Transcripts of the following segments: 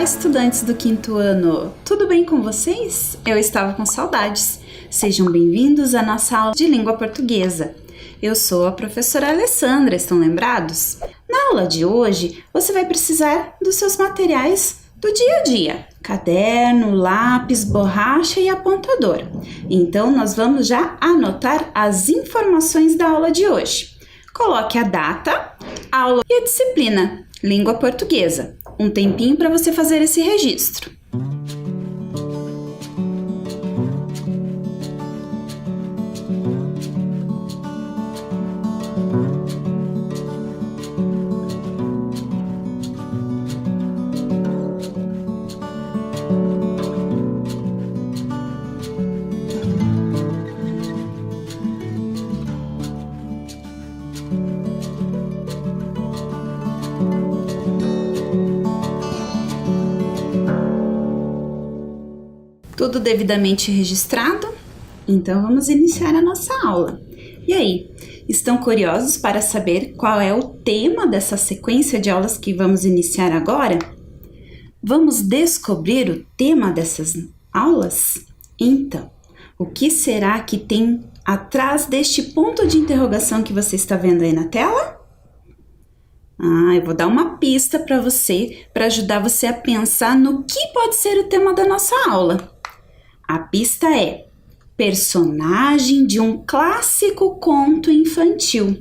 estudantes do quinto ano! Tudo bem com vocês? Eu estava com saudades. Sejam bem-vindos à nossa aula de língua portuguesa. Eu sou a professora Alessandra, estão lembrados? Na aula de hoje, você vai precisar dos seus materiais do dia a dia: caderno, lápis, borracha e apontador. Então, nós vamos já anotar as informações da aula de hoje. Coloque a data, aula e a disciplina, língua portuguesa. Um tempinho para você fazer esse registro. Tudo devidamente registrado? Então vamos iniciar a nossa aula. E aí, estão curiosos para saber qual é o tema dessa sequência de aulas que vamos iniciar agora? Vamos descobrir o tema dessas aulas? Então, o que será que tem atrás deste ponto de interrogação que você está vendo aí na tela? Eu vou dar uma pista para você, para ajudar você a pensar no que pode ser o tema da nossa aula. A pista é personagem de um clássico conto infantil.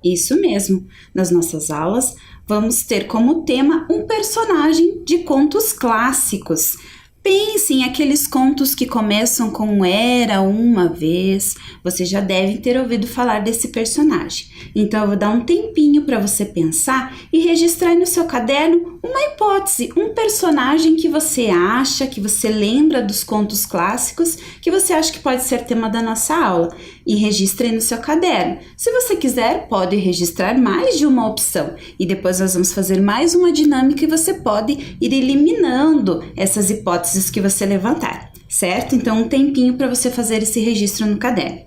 Isso mesmo, nas nossas aulas vamos ter como tema um personagem de contos clássicos. Pense em aqueles contos que começam com era uma vez. Você já deve ter ouvido falar desse personagem. Então eu vou dar um tempinho para você pensar e registrar no seu caderno uma hipótese, um personagem que você acha, que você lembra dos contos clássicos, que você acha que pode ser tema da nossa aula. E registre aí no seu caderno. Se você quiser, pode registrar mais de uma opção. E depois nós vamos fazer mais uma dinâmica e você pode ir eliminando essas hipóteses que você levantar, certo? Então, um tempinho para você fazer esse registro no caderno.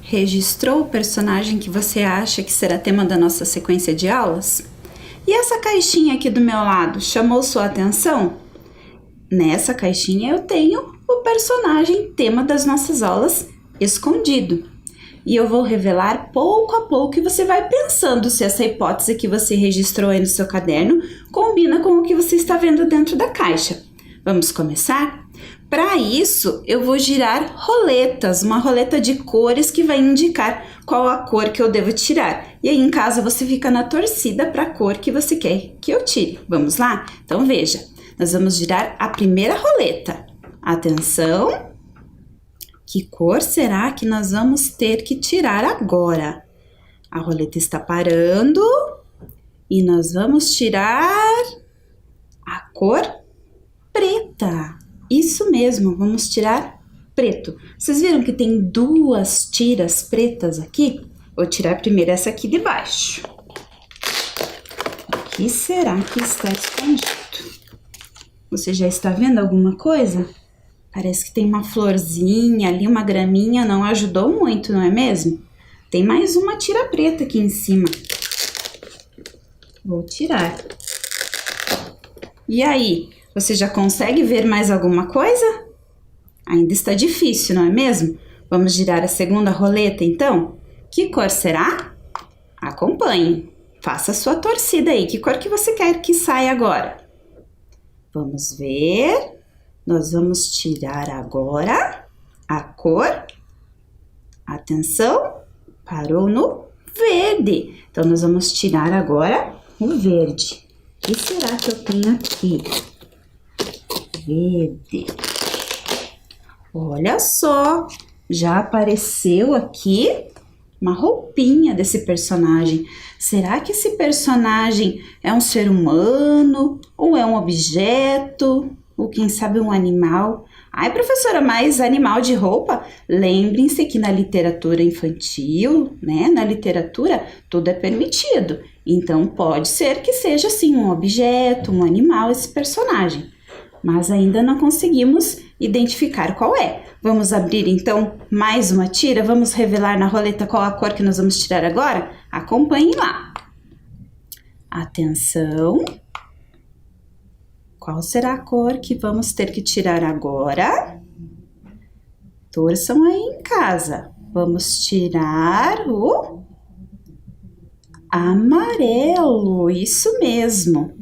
Registrou o personagem que você acha que será tema da nossa sequência de aulas? E essa caixinha aqui do meu lado chamou sua atenção? Nessa caixinha eu tenho o personagem tema das nossas aulas escondido. E eu vou revelar pouco a pouco e você vai pensando se essa hipótese que você registrou aí no seu caderno combina com o que você está vendo dentro da caixa. Vamos começar? Para isso, eu vou girar roletas, uma roleta de cores que vai indicar qual a cor que eu devo tirar. E aí, em casa, você fica na torcida para a cor que você quer que eu tire. Vamos lá? Então, veja, nós vamos girar a primeira roleta. Atenção! Que cor será que nós vamos ter que tirar agora? A roleta está parando e nós vamos tirar a cor preta. Isso mesmo, vamos tirar preto. Vocês viram que tem duas tiras pretas aqui? Vou tirar primeiro essa aqui de baixo. O que será que está escondido? Você já está vendo alguma coisa? Parece que tem uma florzinha ali, uma graminha, não ajudou muito, não é mesmo? Tem mais uma tira preta aqui em cima. Vou tirar. E aí? Você já consegue ver mais alguma coisa? Ainda está difícil, não é mesmo? Vamos girar a segunda roleta, então? Que cor será? Acompanhe. Faça a sua torcida aí. Que cor que você quer que saia agora? Vamos ver. Nós vamos tirar agora a cor. Atenção. Parou no verde. Então, nós vamos tirar agora o verde. que será que eu tenho aqui? Verde. Olha só, já apareceu aqui uma roupinha desse personagem. Será que esse personagem é um ser humano? Ou é um objeto? Ou quem sabe um animal? Ai, professora, mas animal de roupa? Lembrem-se que na literatura infantil, né? Na literatura, tudo é permitido. Então, pode ser que seja, sim, um objeto, um animal, esse personagem. Mas ainda não conseguimos identificar qual é. Vamos abrir, então, mais uma tira? Vamos revelar na roleta qual a cor que nós vamos tirar agora? Acompanhe lá. Atenção! Qual será a cor que vamos ter que tirar agora? Torçam aí em casa. Vamos tirar o amarelo. Isso mesmo.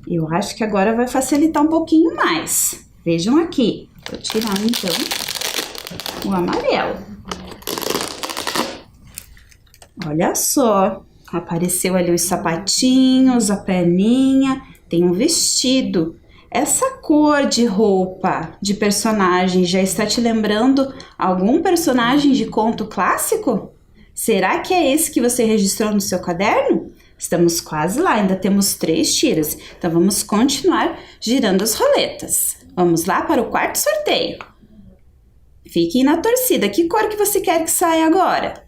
Eu acho que agora vai facilitar um pouquinho mais. Vejam aqui. Vou tirar, então, o amarelo. Olha só. Apareceu ali os sapatinhos, a perninha. Tem um vestido. Essa cor de roupa de personagem já está te lembrando algum personagem de conto clássico? Será que é esse que você registrou no seu caderno? Estamos quase lá, ainda temos 3 tiras. Então, vamos continuar girando as roletas. Vamos lá para o quarto sorteio. Fiquem na torcida. Que cor que você quer que saia agora?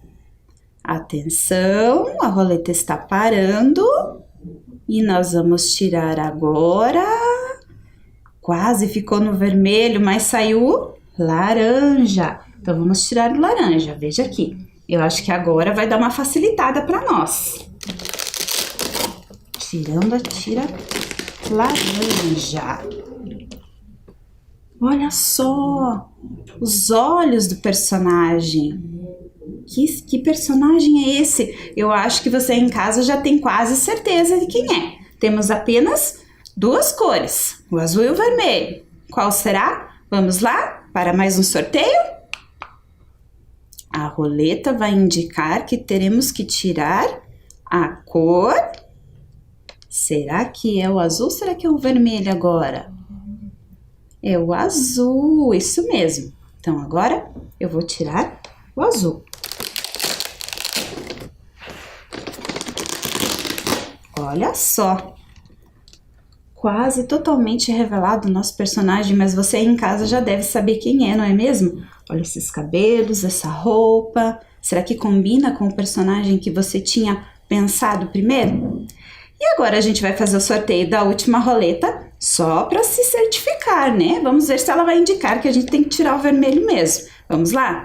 Atenção, a roleta está parando. E nós vamos tirar agora. Quase ficou no vermelho, mas saiu laranja. Então, vamos tirar o laranja. Veja aqui. Eu acho que agora vai dar uma facilitada para nós. Tirando a tira laranja. Olha só, os olhos do personagem. Que personagem é esse? Eu acho que você em casa já tem quase certeza de quem é. Temos apenas 2 cores, o azul e o vermelho. Qual será? Vamos lá para mais um sorteio? A roleta vai indicar que teremos que tirar a cor. Será que é o azul ou será que é o vermelho agora? É o azul, isso mesmo. Então, agora eu vou tirar o azul. Olha só. Quase totalmente revelado o nosso personagem, mas você aí em casa já deve saber quem é, não é mesmo? Olha esses cabelos, essa roupa. Será que combina com o personagem que você tinha pensado primeiro? E agora a gente vai fazer o sorteio da última roleta só para se certificar, né? Vamos ver se ela vai indicar que a gente tem que tirar o vermelho mesmo. Vamos lá?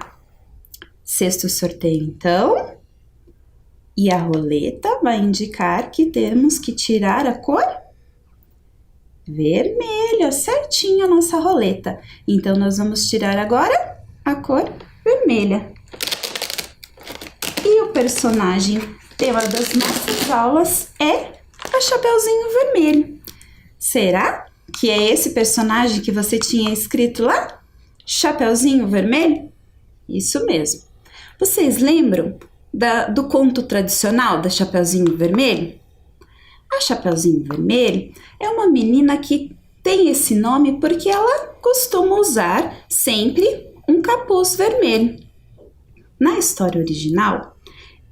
Sexto sorteio, então. E a roleta vai indicar que temos que tirar a cor vermelha, certinho a nossa roleta. Então, nós vamos tirar agora a cor vermelha. E o personagem tema das nossas aulas é a Chapeuzinho Vermelho. Será que é esse personagem que você tinha escrito lá? Chapeuzinho Vermelho? Isso mesmo. Vocês lembram do conto tradicional da Chapeuzinho Vermelho? A Chapeuzinho Vermelho é uma menina que tem esse nome porque ela costuma usar sempre um capuz vermelho. Na história original,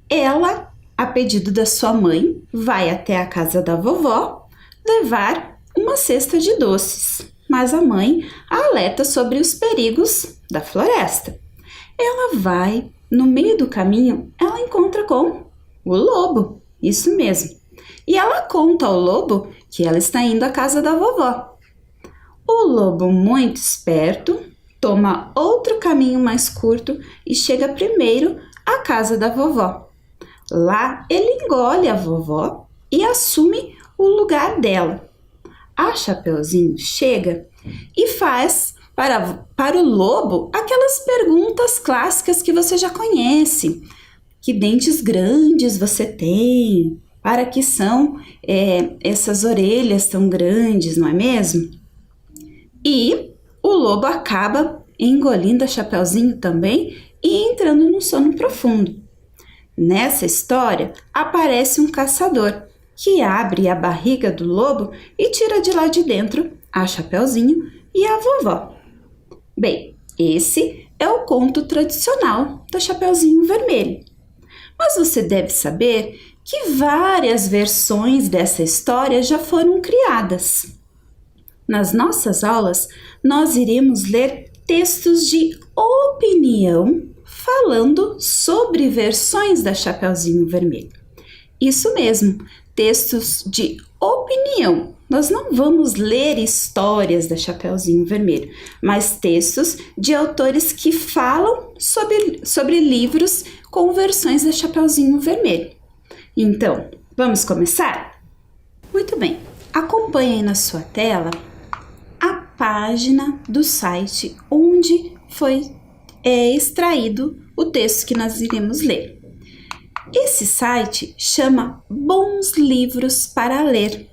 ela, a pedido da sua mãe, vai até a casa da vovó levar uma cesta de doces, mas a mãe a alerta sobre os perigos da floresta. Ela vai, no meio do caminho, ela encontra com o lobo, isso mesmo. E ela conta ao lobo que ela está indo à casa da vovó. O lobo, muito esperto, toma outro caminho mais curto e chega primeiro à casa da vovó. Lá, ele engole a vovó e assume o lugar dela. A Chapeuzinho chega e faz para o lobo aquelas perguntas clássicas que você já conhece. Que dentes grandes você tem? Para que são essas orelhas tão grandes, não é mesmo? E o lobo acaba engolindo a Chapeuzinho também e entrando no sono profundo. Nessa história, aparece um caçador. que abre a barriga do lobo e tira de lá de dentro a Chapeuzinho e a vovó. Bem, esse é o conto tradicional do Chapeuzinho Vermelho. Mas você deve saber que várias versões dessa história já foram criadas. Nas nossas aulas, nós iremos ler textos de opinião falando sobre versões da Chapeuzinho Vermelho. Isso mesmo, textos de opinião. Nós não vamos ler histórias da Chapeuzinho Vermelho, mas textos de autores que falam sobre livros com versões da Chapeuzinho Vermelho. Então, vamos começar? Muito bem, acompanhe aí na sua tela a página do site onde foi extraído o texto que nós iremos ler. Esse site chama Bons Livros para Ler.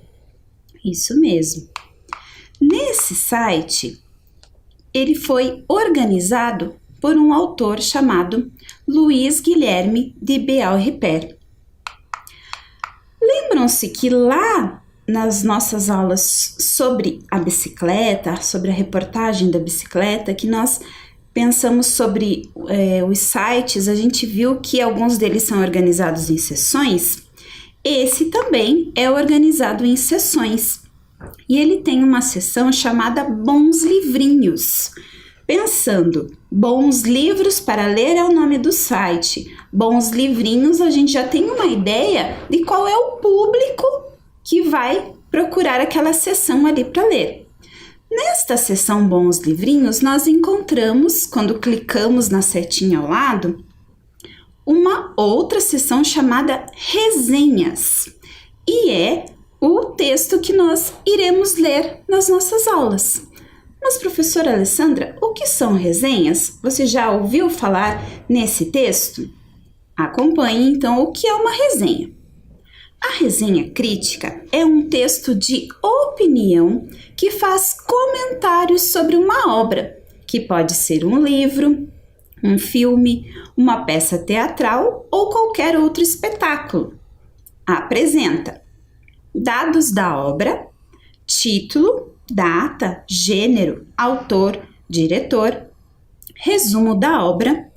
Isso mesmo. Nesse site, ele foi organizado por um autor chamado Luiz Guilherme de Beaurepaire. Lembram-se que lá nas nossas aulas sobre a bicicleta, sobre a reportagem da bicicleta, que nós pensamos sobre os sites, a gente viu que alguns deles são organizados em seções. Esse também é organizado em seções e ele tem uma seção chamada Bons Livrinhos. Pensando, Bons Livros para Ler é o nome do site. Bons Livrinhos, a gente já tem uma ideia de qual é o público que vai procurar aquela seção ali para ler. Nesta seção Bons Livrinhos, nós encontramos, quando clicamos na setinha ao lado, uma outra seção chamada Resenhas. E é o texto que nós iremos ler nas nossas aulas. Mas, professora Alessandra, o que são resenhas? Você já ouviu falar nesse texto? Acompanhe, então, o que é uma resenha. A resenha crítica é um texto de opinião que faz comentários sobre uma obra, que pode ser um livro, um filme, uma peça teatral ou qualquer outro espetáculo. Apresenta dados da obra, título, data, gênero, autor, diretor, resumo da obra,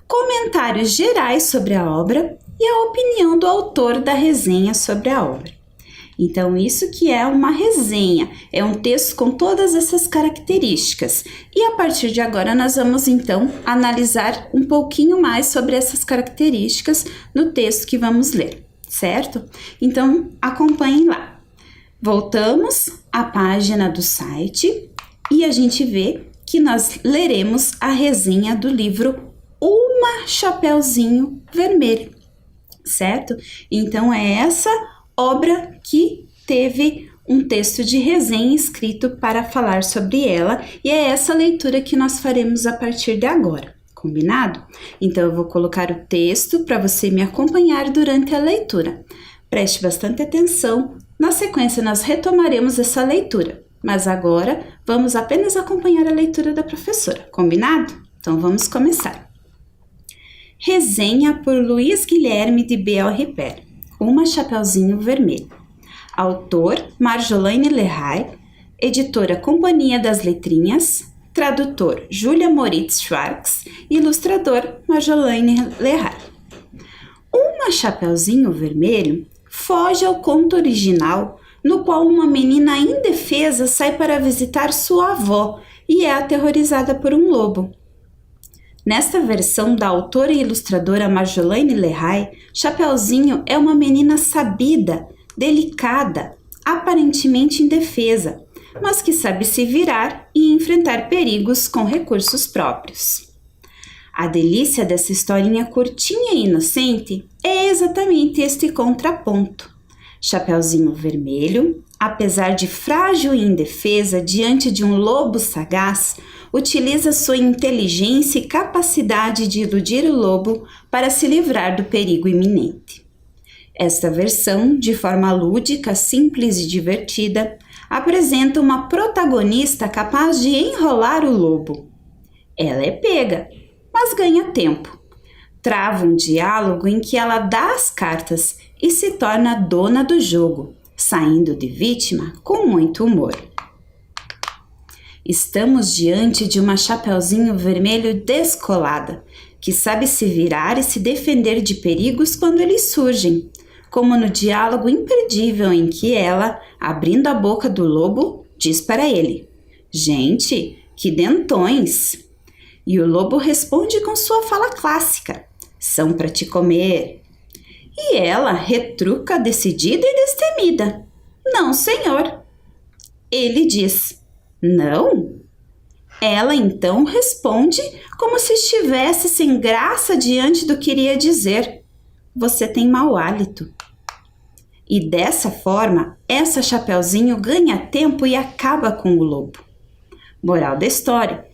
comentários gerais sobre a obra e a opinião do autor da resenha sobre a obra. Então, isso que é uma resenha, é um texto com todas essas características. E a partir de agora nós vamos então analisar um pouquinho mais sobre essas características no texto que vamos ler, certo? Então, acompanhem lá. Voltamos à página do site e a gente vê que nós leremos a resenha do livro Uma Chapeuzinho Vermelho, certo? Então, é essa obra que teve um texto de resenha escrito para falar sobre ela e é essa leitura que nós faremos a partir de agora, combinado? Então, eu vou colocar o texto para você me acompanhar durante a leitura. Preste bastante atenção, na sequência nós retomaremos essa leitura, mas agora vamos apenas acompanhar a leitura da professora, combinado? Então, vamos começar. Resenha por Luiz Guilherme de Beaurepaire. Uma Chapeuzinho Vermelho. Autor Marjolaine Lerray, editora Companhia das Letrinhas, tradutor Júlia Moritz Schwartz, ilustrador Marjolaine Lerray. Uma Chapeuzinho Vermelho foge ao conto original, no qual uma menina indefesa sai para visitar sua avó e é aterrorizada por um lobo. Nesta versão da autora e ilustradora Marjolaine Lerray, Chapeuzinho é uma menina sabida, delicada, aparentemente indefesa, mas que sabe se virar e enfrentar perigos com recursos próprios. A delícia dessa historinha curtinha e inocente é exatamente este contraponto. Chapeuzinho Vermelho, apesar de frágil e indefesa diante de um lobo sagaz, utiliza sua inteligência e capacidade de iludir o lobo para se livrar do perigo iminente. Esta versão, de forma lúdica, simples e divertida, apresenta uma protagonista capaz de enrolar o lobo. Ela é pega, mas ganha tempo. Trava um diálogo em que ela dá as cartas e se torna dona do jogo, saindo de vítima com muito humor. Estamos diante de uma Chapeuzinho Vermelho descolada, que sabe se virar e se defender de perigos quando eles surgem, como no diálogo imperdível em que ela, abrindo a boca do lobo, diz para ele: "Gente, que dentões!" E o lobo responde com sua fala clássica: "São para te comer." E ela retruca decidida e destemida: "Não, senhor." Ele diz: "Não?" Ela então responde como se estivesse sem graça diante do que iria dizer: "Você tem mau hálito." E dessa forma, essa Chapeuzinho ganha tempo e acaba com o lobo. Moral da história: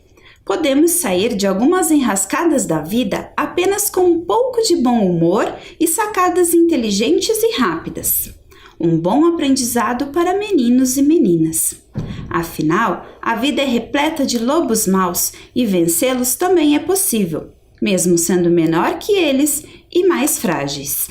podemos sair de algumas enrascadas da vida apenas com um pouco de bom humor e sacadas inteligentes e rápidas. Um bom aprendizado para meninos e meninas. Afinal, a vida é repleta de lobos maus e vencê-los também é possível, mesmo sendo menor que eles e mais frágeis.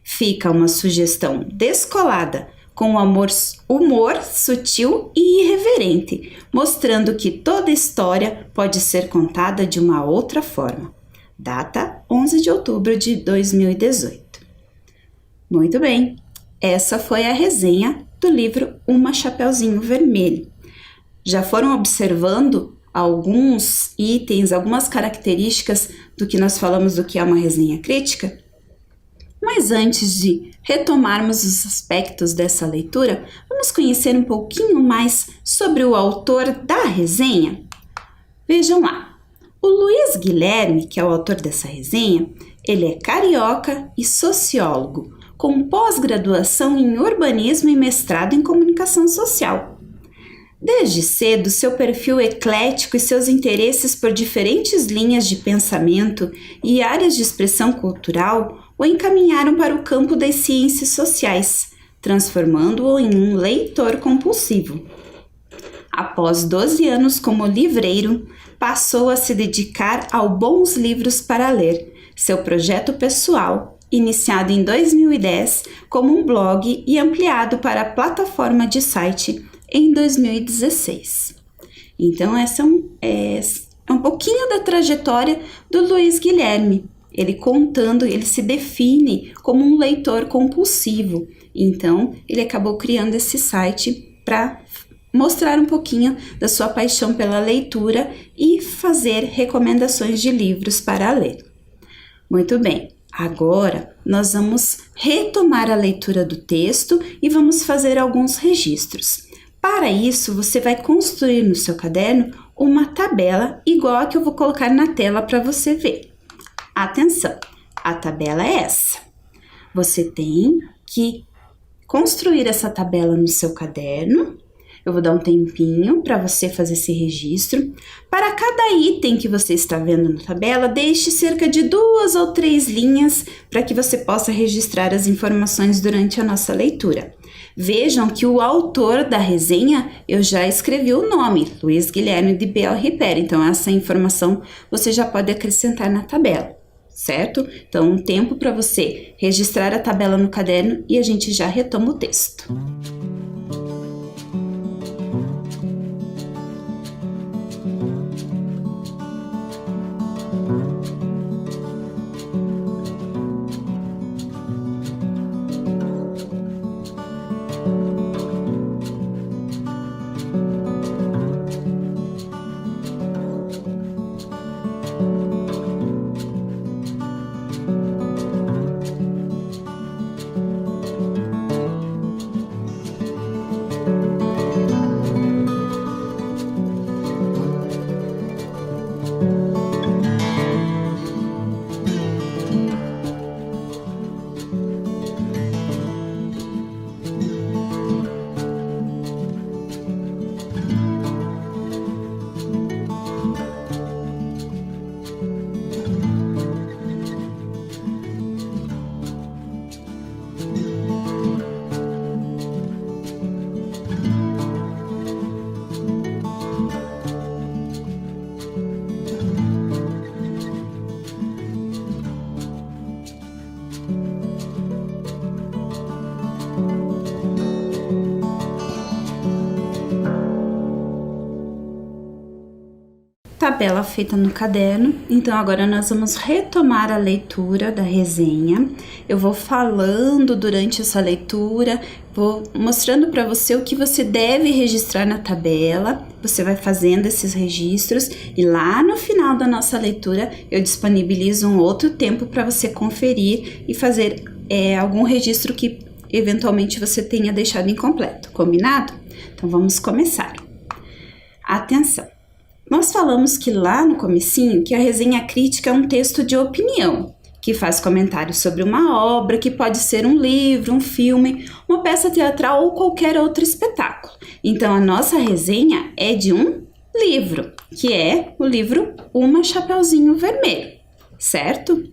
Fica uma sugestão descolada, com humor sutil e irreverente, mostrando que toda história pode ser contada de uma outra forma. Data 11 de outubro de 2018. Muito bem, essa foi a resenha do livro Uma Chapeuzinho Vermelho. Já foram observando alguns itens, algumas características do que nós falamos do que é uma resenha crítica? Mas antes de retomarmos os aspectos dessa leitura, vamos conhecer um pouquinho mais sobre o autor da resenha? Vejam lá, o Luiz Guilherme, que é o autor dessa resenha, ele é carioca e sociólogo, com pós-graduação em urbanismo e mestrado em comunicação social. Desde cedo, seu perfil eclético e seus interesses por diferentes linhas de pensamento e áreas de expressão cultural o encaminharam para o campo das ciências sociais, transformando-o em um leitor compulsivo. Após 12 anos como livreiro, passou a se dedicar ao Bons Livros para Ler, seu projeto pessoal, iniciado em 2010 como um blog e ampliado para a plataforma de site em 2016. Então, essa é um pouquinho da trajetória do Luiz Guilherme. Ele se define como um leitor compulsivo. Então, ele acabou criando esse site para mostrar um pouquinho da sua paixão pela leitura e fazer recomendações de livros para ler. Muito bem, agora nós vamos retomar a leitura do texto e vamos fazer alguns registros. Para isso, você vai construir no seu caderno uma tabela igual a que eu vou colocar na tela para você ver. Atenção, a tabela é essa. Você tem que construir essa tabela no seu caderno. Eu vou dar um tempinho para você fazer esse registro. Para cada item que você está vendo na tabela, deixe cerca de 2 ou 3 linhas para que você possa registrar as informações durante a nossa leitura. Vejam que o autor da resenha, eu já escrevi o nome, Luiz Guilherme de Bel Ripera. Então, essa informação você já pode acrescentar na tabela, certo? Então, um tempo para você registrar a tabela no caderno e a gente já retoma o texto. tabela feita no caderno, então agora nós vamos retomar a leitura da resenha. Eu vou falando durante essa leitura, vou mostrando para você o que você deve registrar na tabela. Você vai fazendo esses registros e lá no final da nossa leitura eu disponibilizo um outro tempo para você conferir e fazer algum registro que eventualmente você tenha deixado incompleto, combinado? Então vamos começar. Atenção! Nós falamos que lá no comecinho que a resenha crítica é um texto de opinião, que faz comentários sobre uma obra, que pode ser um livro, um filme, uma peça teatral ou qualquer outro espetáculo. Então a nossa resenha é de um livro, que é o livro Uma Chapeuzinho Vermelho, certo?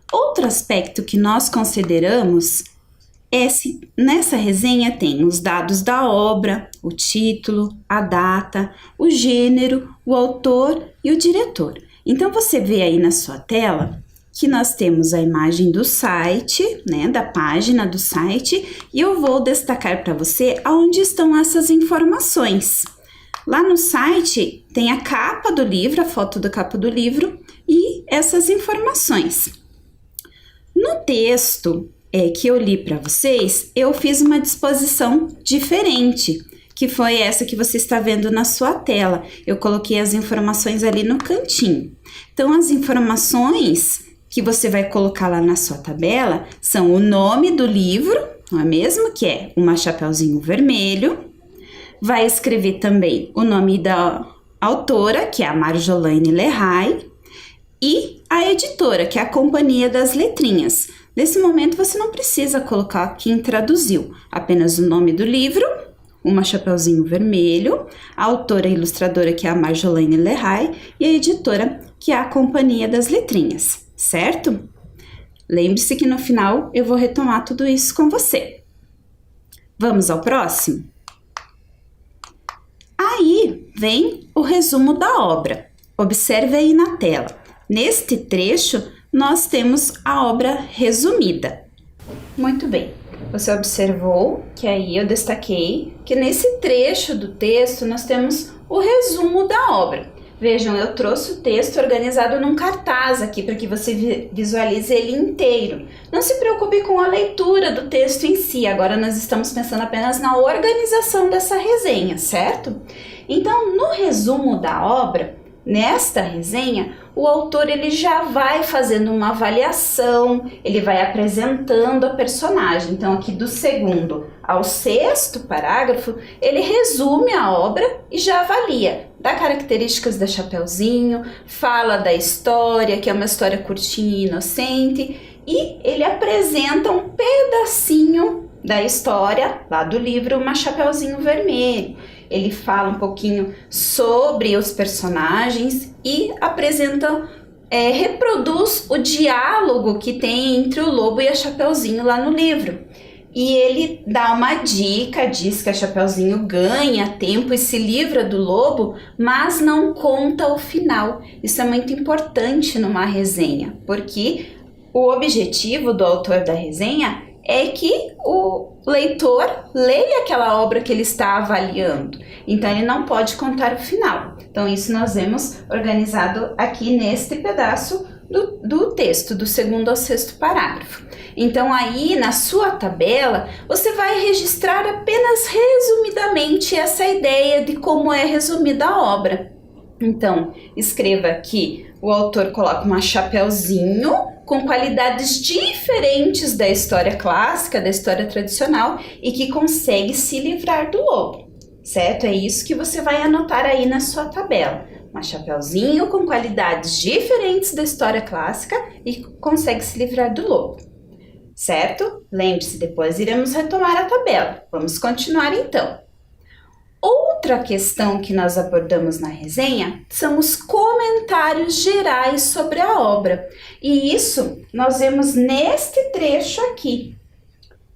Outro aspecto que nós consideramos nessa resenha tem os dados da obra, o título, a data, o gênero, o autor e o diretor. Então você vê aí na sua tela que nós temos a imagem do site, da página do site, e eu vou destacar para você aonde estão essas informações. Lá no site tem a capa do livro, a foto da capa do livro e essas informações. No texto que eu li para vocês, eu fiz uma disposição diferente, que foi essa que você está vendo na sua tela. Eu coloquei as informações ali no cantinho. Então, as informações que você vai colocar lá na sua tabela são o nome do livro, não é mesmo? Que é Uma Chapeuzinho Vermelho. Vai escrever também o nome da autora, que é a Marjolaine Lerray, e a editora, que é a Companhia das Letrinhas. Nesse momento você não precisa colocar quem traduziu, apenas o nome do livro, Uma Chapeuzinho Vermelho, a autora e ilustradora, que é a Marjolaine Lerray, e a editora, que é a Companhia das Letrinhas, certo? Lembre-se que no final eu vou retomar tudo isso com você. Vamos ao próximo? Aí vem o resumo da obra. Observe aí na tela. Neste trecho, nós temos a obra resumida. Muito bem, você observou que aí eu destaquei que nesse trecho do texto nós temos o resumo da obra. Vejam, eu trouxe o texto organizado num cartaz aqui para que você visualize ele inteiro. Não se preocupe com a leitura do texto em si, agora nós estamos pensando apenas na organização dessa resenha, certo? Então, no resumo da obra, nesta resenha, o autor ele já vai fazendo uma avaliação, ele vai apresentando a personagem. Então, aqui do 2º ao 6º parágrafo, ele resume a obra e já avalia. Dá características da Chapeuzinho, fala da história, que é uma história curtinha e inocente, e ele apresenta um pedacinho da história lá do livro Uma Chapeuzinho Vermelho. Ele fala um pouquinho sobre os personagens e apresenta, reproduz o diálogo que tem entre o lobo e a Chapeuzinho lá no livro. E ele dá uma dica, diz que a Chapeuzinho ganha tempo e se livra do lobo, mas não conta o final. Isso é muito importante numa resenha, porque o objetivo do autor da resenha é que o leitor leia aquela obra que ele está avaliando. Então, ele não pode contar o final. Então, isso nós vemos organizado aqui neste pedaço do texto, do 2º ao 6º parágrafo. Então, aí na sua tabela, você vai registrar apenas resumidamente essa ideia de como é resumida a obra. Então, escreva que o autor coloca uma Chapeuzinho com qualidades diferentes da história clássica, da história tradicional, e que consegue se livrar do lobo, certo? É isso que você vai anotar aí na sua tabela. Uma Chapeuzinho com qualidades diferentes da história clássica e consegue se livrar do lobo, certo? Lembre-se, depois iremos retomar a tabela. Vamos continuar então. Outra questão que nós abordamos na resenha são os comentários gerais sobre a obra. E isso nós vemos neste trecho aqui.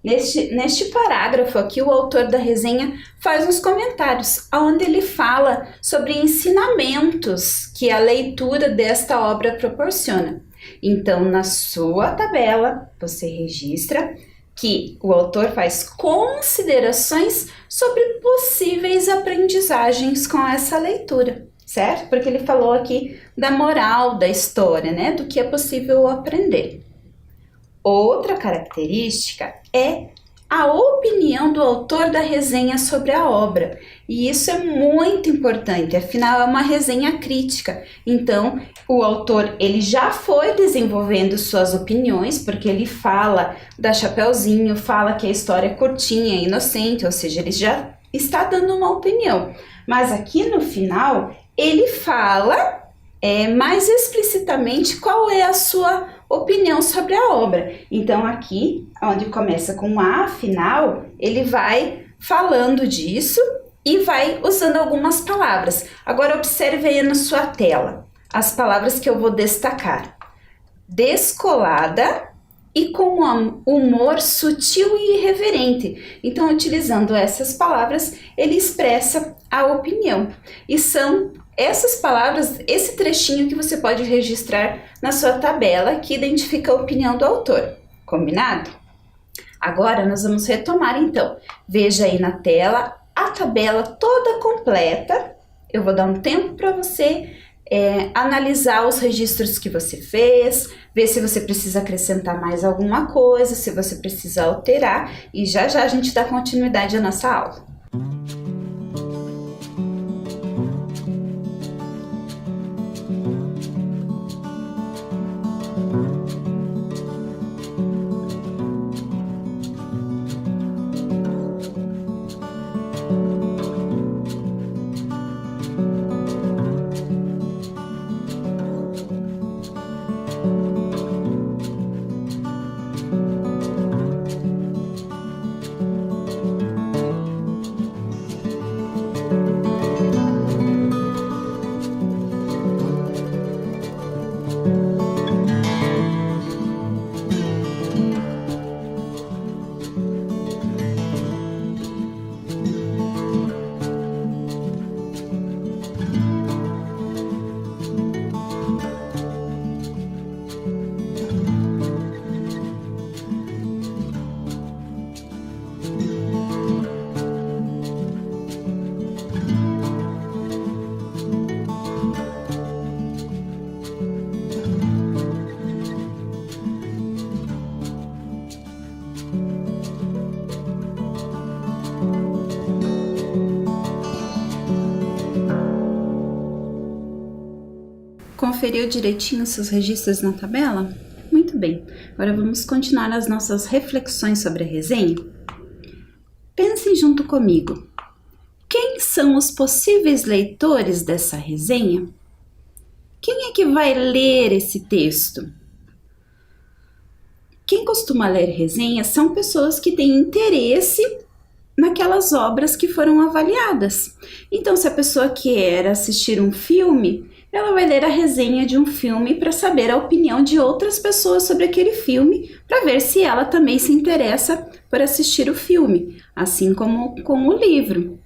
Neste parágrafo aqui, o autor da resenha faz uns comentários, onde ele fala sobre ensinamentos que a leitura desta obra proporciona. Então, na sua tabela, você registra que o autor faz considerações sobre possíveis aprendizagens com essa leitura, certo? Porque ele falou aqui da moral da história, né? Do que é possível aprender. Outra característica é a opinião do autor da resenha sobre a obra. E isso é muito importante, afinal é uma resenha crítica. Então, o autor ele já foi desenvolvendo suas opiniões, porque ele fala da Chapeuzinho, fala que a história é curtinha, inocente, ou seja, ele já está dando uma opinião. Mas aqui no final, ele fala mais explicitamente qual é a sua opinião sobre a obra. Então aqui, onde começa com A final, ele vai falando disso e vai usando algumas palavras. Agora observe aí na sua tela as palavras que eu vou destacar. Descolada e com humor sutil e irreverente. Então, utilizando essas palavras, ele expressa a opinião. E são essas palavras, esse trechinho que você pode registrar na sua tabela que identifica a opinião do autor. Combinado? Agora nós vamos retomar então. Veja aí na tela a tabela toda completa. Eu vou dar um tempo para você analisar os registros que você fez, ver se você precisa acrescentar mais alguma coisa, se você precisa alterar, e já já a gente dá continuidade à nossa aula. Conferiu direitinho seus registros na tabela? Muito bem, agora vamos continuar as nossas reflexões sobre a resenha. Pensem junto comigo. Quem são os possíveis leitores dessa resenha? Quem é que vai ler esse texto? Quem costuma ler resenhas são pessoas que têm interesse naquelas obras que foram avaliadas. Então, se a pessoa quer assistir um filme, ela vai ler a resenha de um filme para saber a opinião de outras pessoas sobre aquele filme, para ver se ela também se interessa por assistir o filme, assim como com o livro.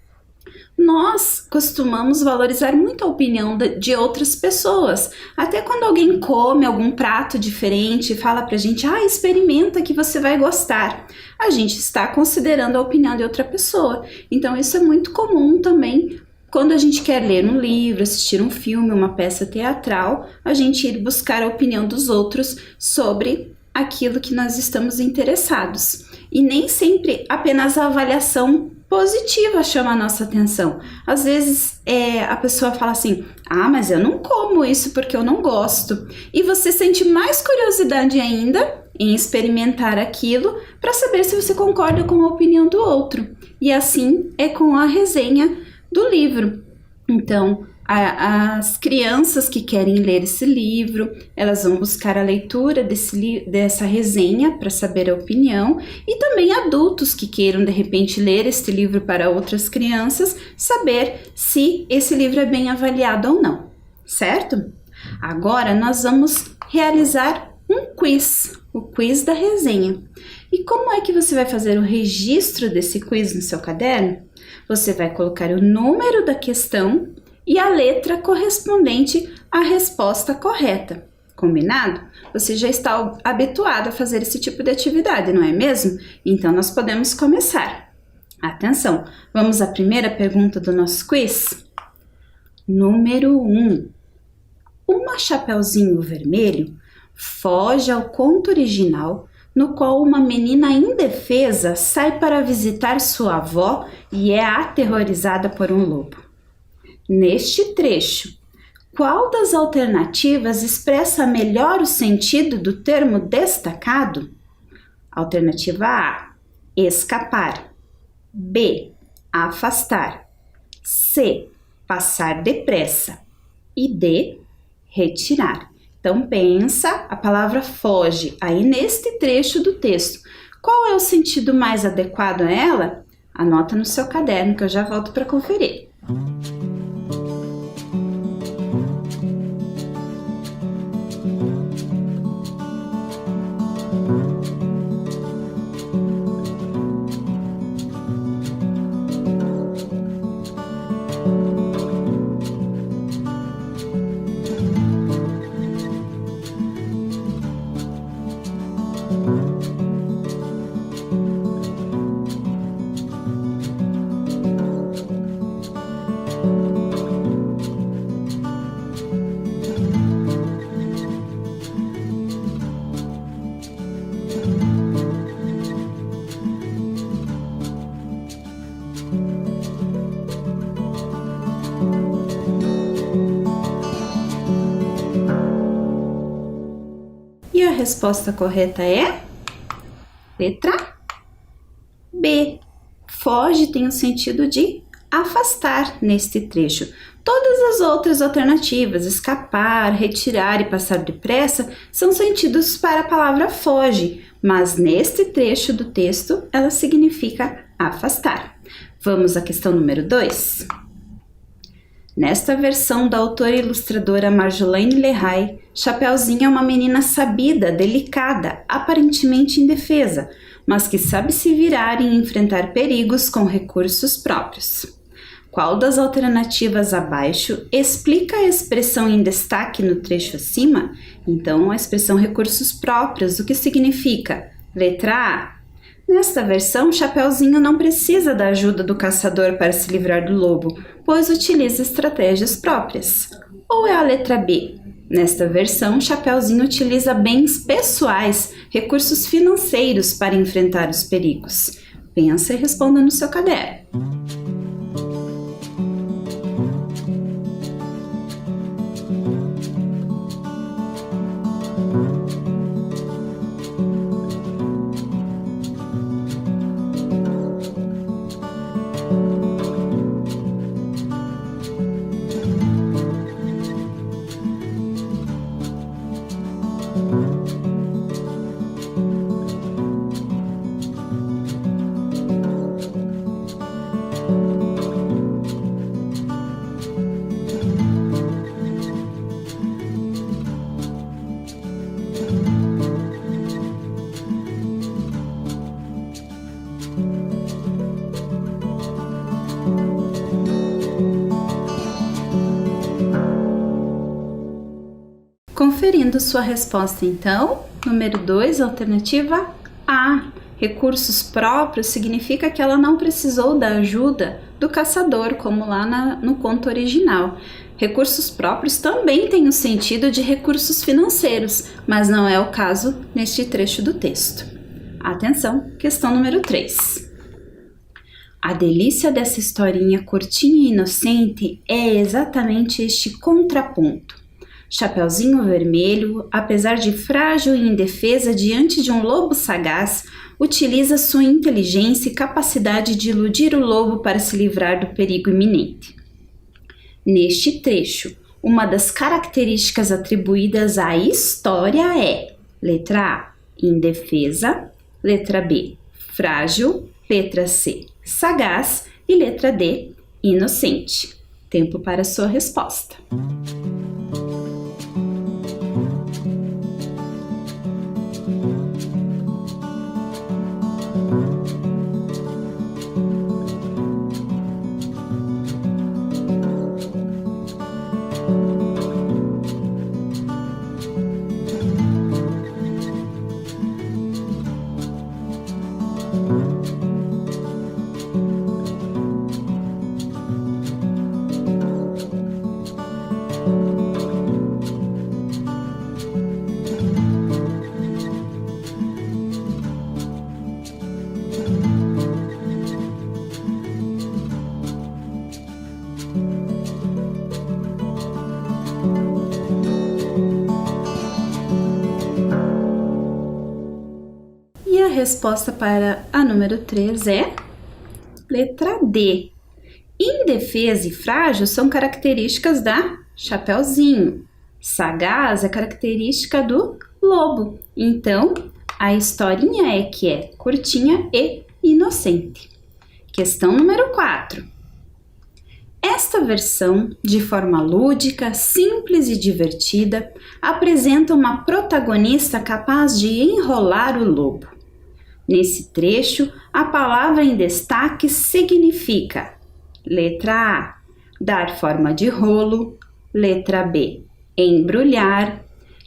Nós costumamos valorizar muito a opinião de outras pessoas. Até quando alguém come algum prato diferente e fala pra gente, experimenta que você vai gostar. A gente está considerando a opinião de outra pessoa. Então isso é muito comum também quando a gente quer ler um livro, assistir um filme, uma peça teatral, a gente ir buscar a opinião dos outros sobre aquilo que nós estamos interessados. E nem sempre apenas a avaliação positiva chama a nossa atenção. Às vezes a pessoa fala assim, mas eu não como isso porque eu não gosto. E você sente mais curiosidade ainda em experimentar aquilo para saber se você concorda com a opinião do outro. E assim é com a resenha do livro. Então, as crianças que querem ler esse livro, elas vão buscar a leitura dessa resenha para saber a opinião, e também adultos que queiram de repente ler este livro para outras crianças, saber se esse livro é bem avaliado ou não, certo? Agora nós vamos realizar um quiz, o quiz da resenha. E como é que você vai fazer o registro desse quiz no seu caderno? Você vai colocar o número da questão e a letra correspondente à resposta correta. Combinado? Você já está habituado a fazer esse tipo de atividade, não é mesmo? Então, nós podemos começar. Atenção, vamos à primeira pergunta do nosso quiz? Número 1. Uma Chapeuzinho Vermelho foge ao conto original, no qual uma menina indefesa sai para visitar sua avó e é aterrorizada por um lobo. Neste trecho, qual das alternativas expressa melhor o sentido do termo destacado? Alternativa A: escapar. B: afastar. C: passar depressa. E D: retirar. Então pensa a palavra foge aí neste trecho do texto. Qual é o sentido mais adequado a ela? Anota no seu caderno que eu já volto para conferir. E a resposta correta é letra B. Foge tem o sentido de afastar neste trecho. Todas as outras alternativas, escapar, retirar e passar depressa, são sentidos para a palavra foge, mas neste trecho do texto ela significa afastar. Vamos à questão número 2. Nesta versão da autora e ilustradora Marjolaine Leray, Chapeuzinho é uma menina sabida, delicada, aparentemente indefesa, mas que sabe se virar e enfrentar perigos com recursos próprios. Qual das alternativas abaixo explica a expressão em destaque no trecho acima? Então, a expressão recursos próprios, o que significa? Letra A. Nesta versão, Chapeuzinho não precisa da ajuda do caçador para se livrar do lobo, pois utiliza estratégias próprias. Ou é a letra B? Nesta versão, Chapeuzinho utiliza bens pessoais, recursos financeiros para enfrentar os perigos. Pensa e responda no seu caderno. Conferindo sua resposta, então, número 2, alternativa A. Recursos próprios significa que ela não precisou da ajuda do caçador, como lá no conto original. Recursos próprios também tem o sentido de recursos financeiros, mas não é o caso neste trecho do texto. Atenção, questão número 3. A delícia dessa historinha curtinha e inocente é exatamente este contraponto. Chapeuzinho Vermelho, apesar de frágil e indefesa diante de um lobo sagaz, utiliza sua inteligência e capacidade de iludir o lobo para se livrar do perigo iminente. Neste trecho, uma das características atribuídas à história é: letra A, indefesa, letra B, frágil, letra C, sagaz e letra D, inocente. Tempo para sua resposta. a resposta para a número 3 é letra D. Indefesa e frágil são características da Chapeuzinho. Sagaz é característica do lobo. Então, a historinha é curtinha e inocente. Questão número 4. Esta versão, de forma lúdica, simples e divertida, apresenta uma protagonista capaz de enrolar o lobo. Nesse trecho, a palavra em destaque significa: letra A, dar forma de rolo, letra B, embrulhar,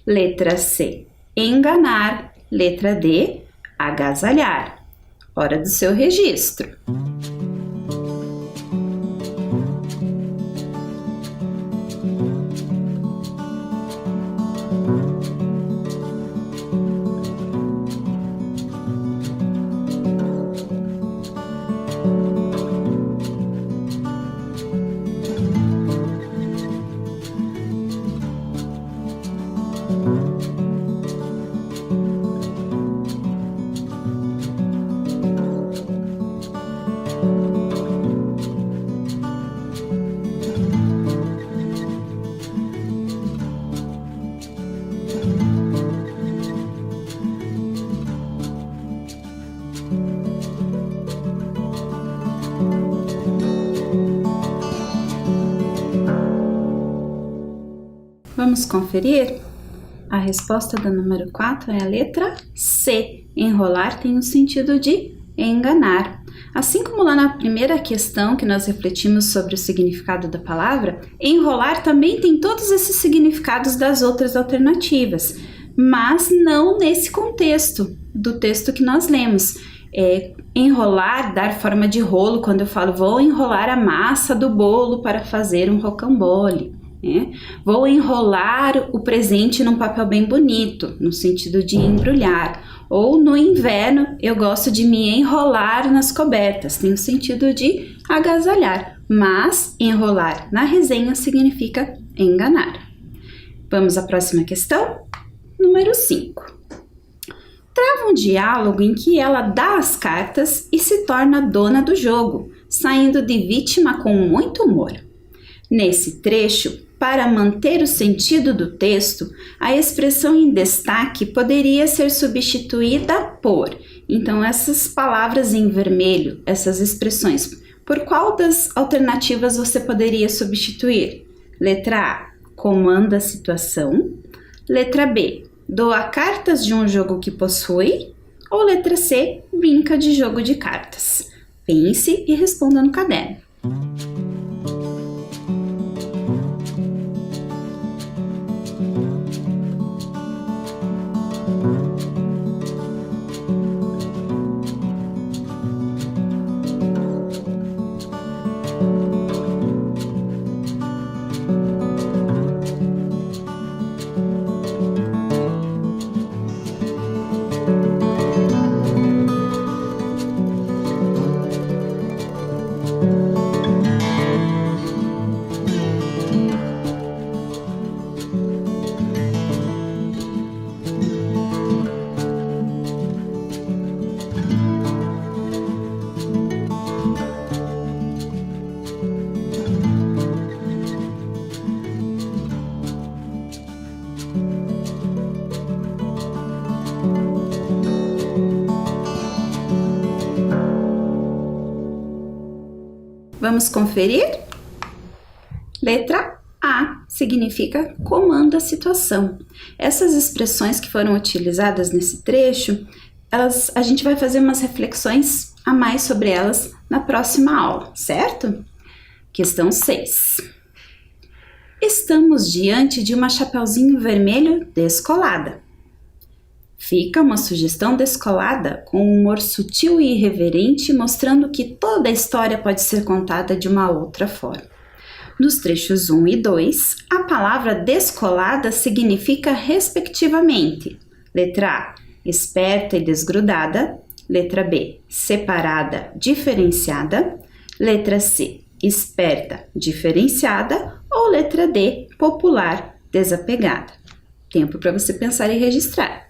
letra C, enganar, letra D, agasalhar. Hora do seu registro. Vamos conferir? A resposta da número 4 é a letra C. Enrolar tem o sentido de enganar. Assim como lá na primeira questão que nós refletimos sobre o significado da palavra, enrolar também tem todos esses significados das outras alternativas, mas não nesse contexto do texto que nós lemos. Enrolar, dar forma de rolo, quando eu falo vou enrolar a massa do bolo para fazer um rocambole. Vou enrolar o presente num papel bem bonito, no sentido de embrulhar. Ou no inverno eu gosto de me enrolar nas cobertas, tem o sentido de agasalhar. Mas enrolar na resenha significa enganar. Vamos à próxima questão? Número 5. Trava um diálogo em que ela dá as cartas e se torna dona do jogo, saindo de vítima com muito humor. Nesse trecho, para manter o sentido do texto, a expressão em destaque poderia ser substituída por. Então, essas palavras em vermelho, essas expressões, por qual das alternativas você poderia substituir? Letra A, comanda a situação. Letra B, doa cartas de um jogo que possui. Ou letra C, brinca de jogo de cartas. Pense e responda no caderno. Vamos conferir? Letra A significa comanda a situação. Essas expressões que foram utilizadas nesse trecho, a gente vai fazer umas reflexões a mais sobre elas na próxima aula, certo? Questão 6. Estamos diante de uma Chapeuzinho Vermelho descolada. Fica uma sugestão descolada com um humor sutil e irreverente, mostrando que toda a história pode ser contada de uma outra forma. Nos trechos 1 e 2, a palavra descolada significa respectivamente: letra A, esperta e desgrudada, letra B, separada, diferenciada, letra C, esperta, diferenciada, ou letra D, popular, desapegada. Tempo para você pensar e registrar.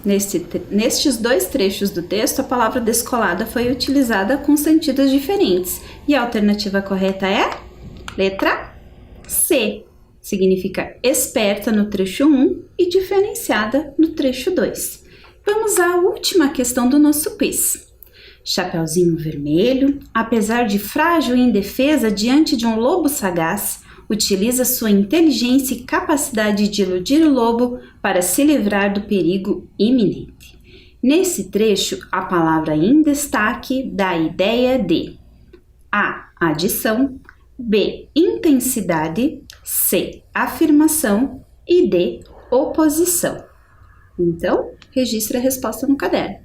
Nestes dois trechos do texto, a palavra descolada foi utilizada com sentidos diferentes. E a alternativa correta é letra C. Significa esperta no trecho 1 e diferenciada no trecho 2. Vamos à última questão do nosso quiz. Chapeuzinho Vermelho, apesar de frágil e indefesa diante de um lobo sagaz, utiliza sua inteligência e capacidade de iludir o lobo para se livrar do perigo iminente. Nesse trecho, a palavra em destaque dá a ideia de A. Adição, B. Intensidade, C. Afirmação e D. Oposição. Então, registre a resposta no caderno.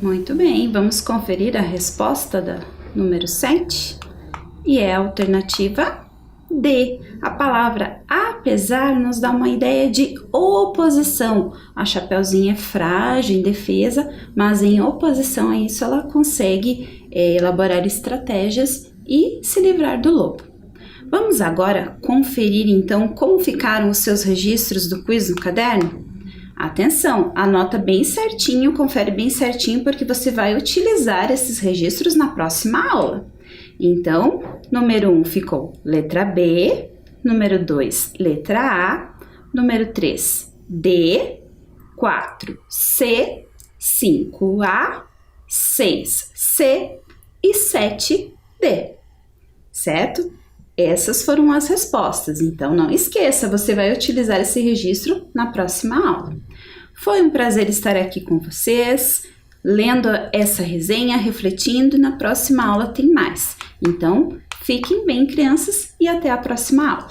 Muito bem, vamos conferir a resposta da número 7 e é a alternativa D. A palavra apesar nos dá uma ideia de oposição. A Chapeuzinho é frágil, indefesa, mas em oposição a isso ela consegue elaborar estratégias e se livrar do lobo. Vamos agora conferir então como ficaram os seus registros do quiz no caderno? Atenção, anota bem certinho, confere bem certinho, porque você vai utilizar esses registros na próxima aula. Então, número 1 ficou letra B, número 2, letra A, número 3, D, 4, C, 5, A, 6, C e 7, D. Certo? Essas foram as respostas, então não esqueça, você vai utilizar esse registro na próxima aula. Foi um prazer estar aqui com vocês, lendo essa resenha, refletindo, e na próxima aula tem mais. Então, fiquem bem, crianças, e até a próxima aula.